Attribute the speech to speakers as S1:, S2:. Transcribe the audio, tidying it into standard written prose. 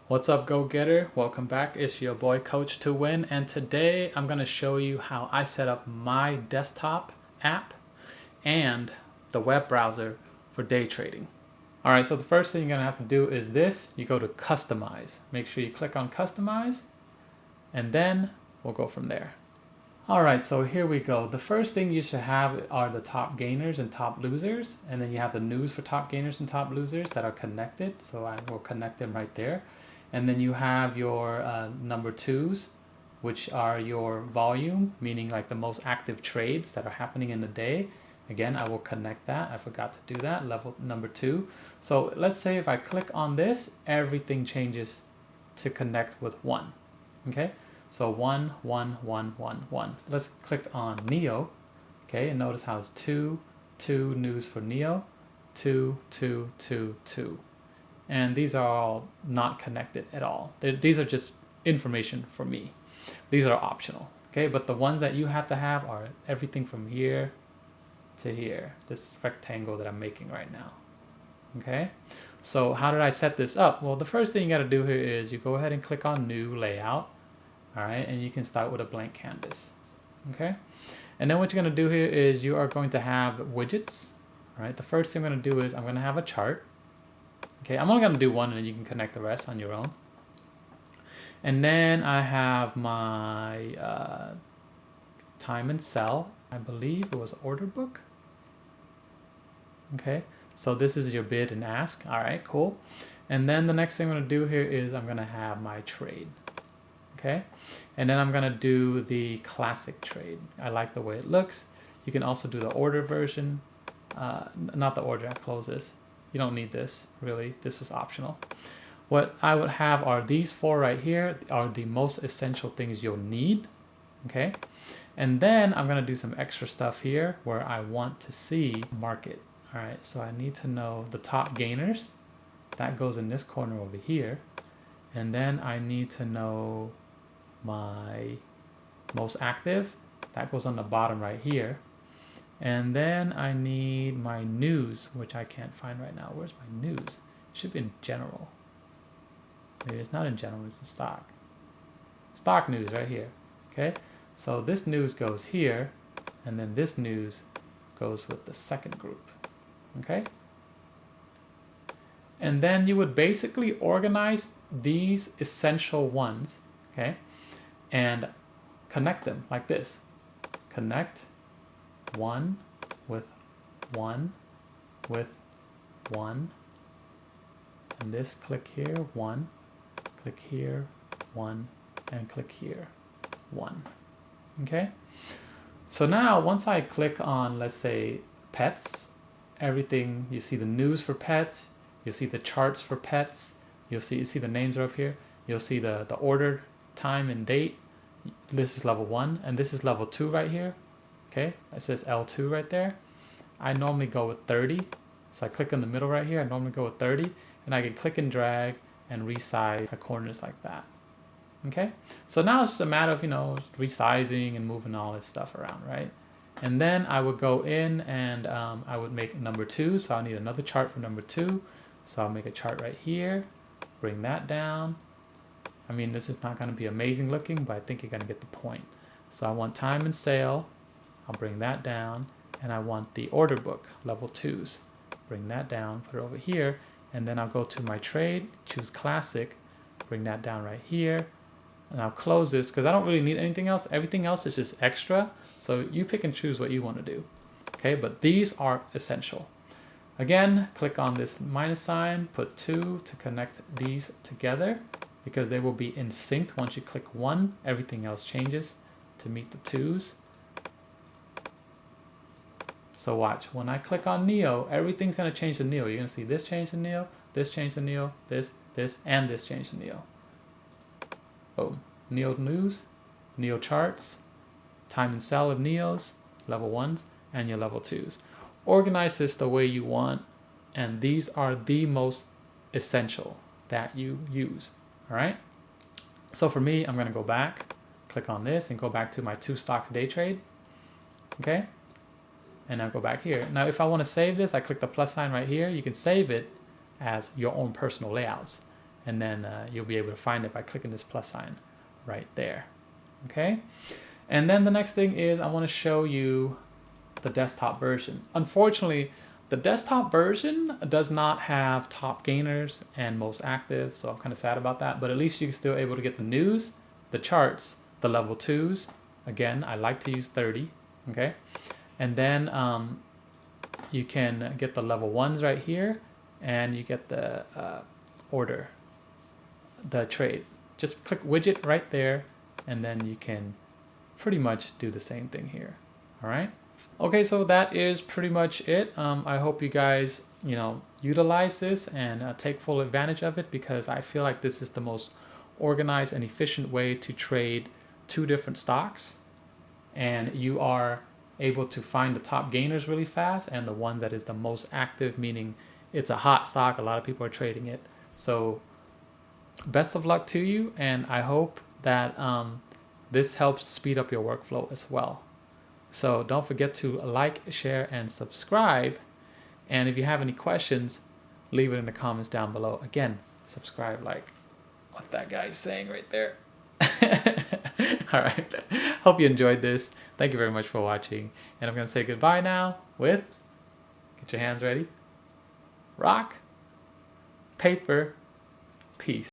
S1: What's up, go-getter? Welcome back. It's your boy Coach to Win, and today I'm going to show you how I set up my desktop app and the web browser for day trading. All right, so the first thing you're going to have to do is this. You go to Customize. Make sure you click on Customize, and then we'll go from there. All right, so here we go. The first thing you should have are the top gainers and top losers, and then you have the news for top gainers and top losers that are connected. So I will connect them right there. And then you have your number twos, which are your volume, meaning like the most active trades that are happening in the day. Again, I will connect that. I forgot to do that, level number 2. So let's say if I click on this, everything changes to connect with 1. Okay, so 1, 1, 1, 1, 1. Let's click on Neo. Okay, and notice how it's 2, 2 news for Neo, 2, 2, 2, 2. And these are all not connected at all. These are just information for me. These are optional, okay? But the ones that you have to have are everything from here to here, this rectangle that I'm making right now, okay? So how did I set this up? Well, the first thing you gotta do here is you go ahead and click on New Layout, all right? And you can start with a blank canvas, okay? And then what you're gonna do here is you are going to have widgets, all right? The first thing I'm gonna do is I'm gonna have a chart. Okay, I'm only going to do one and then you can connect the rest on your own. And then I have my time and sell. I believe it was order book. Okay, so this is your bid and ask. All right, cool. And then the next thing I'm going to do here is I'm going to have my trade. Okay, and then I'm going to do the classic trade. I like the way it looks. You can also do the order version. Not the order, I close this. You don't need this, really. This was optional. What I would have are these 4 right here are the most essential things you'll need, okay? And then I'm gonna do some extra stuff here where I want to see market. All right, so I need to know the top gainers. That goes in this corner over here. And then I need to know my most active. That goes on the bottom right here. And then I need my news, which I can't find right now. Where's my news? It should be in general. Maybe it's not in general, it's in stock. Stock news right here, okay? So this news goes here, and then this news goes with the second group, okay? And then you would basically organize these essential ones, okay? And connect them like this. Connect 1 with 1 with 1, and this click here 1, click here 1, and click here 1. Okay, so now once I click on, let's say, pets, everything, you see the news for pets, you see the charts for pets, you see the names are up here, you'll see the order time and date. This is level 1 and this is level 2 right here. Okay, it says L2 right there. I normally go with 30. So I click in the middle right here. I normally go with 30. And I can click and drag and resize the corners like that. Okay, so now it's just a matter of, resizing and moving all this stuff around, right? And then I would go in and I would make number 2. So I need another chart for number 2. So I'll make a chart right here. Bring that down. I mean, this is not going to be amazing looking, but I think you're going to get the point. So I want time and sale. I'll bring that down, and I want the order book, level 2s. Bring that down, put it over here, and then I'll go to my trade, choose classic, bring that down right here, and I'll close this because I don't really need anything else. Everything else is just extra, so you pick and choose what you want to do. Okay, but these are essential. Again, click on this minus sign, put 2 to connect these together because they will be in sync. Once you click 1, everything else changes to meet the 2s. So watch, when I click on Neo, everything's going to change to Neo. You're going to see this change to Neo, this change to Neo, this, and this change to Neo. Boom. Neo news, Neo charts, time and sell of Neos, level 1s, and your level 2s. Organize this the way you want, and these are the most essential that you use. All right? So for me, I'm going to go back, click on this, and go back to my 2 stocks day trade. Okay? And I'll go back here. Now, if I want to save this, I click the plus sign right here. You can save it as your own personal layouts. and then you'll be able to find it by clicking this plus sign right there. Okay, and then the next thing is I want to show you the desktop version. Unfortunately, the desktop version does not have top gainers and most active, so I'm kind of sad about that, but at least you're still able to get the news, the charts, the level 2s. Again, I like to use 30, okay? And then you can get the level 1s right here, and you get the order, the trade. Just click widget right there, and then you can pretty much do the same thing here, all right? Okay, so that is pretty much it. I hope you guys, utilize this and take full advantage of it, because I feel like this is the most organized and efficient way to trade 2 different stocks, and you are able to find the top gainers really fast and the ones that is the most active, meaning it's a hot stock, a lot of people are trading it. So best of luck to you, and I hope that this helps speed up your workflow as well. So don't forget to like, share, and subscribe. And if you have any questions, leave it in the comments down below. Again, subscribe, like what that guy is saying right there. All right. Hope you enjoyed this. Thank you very much for watching. And I'm going to say goodbye now with, get your hands ready, rock, paper, peace.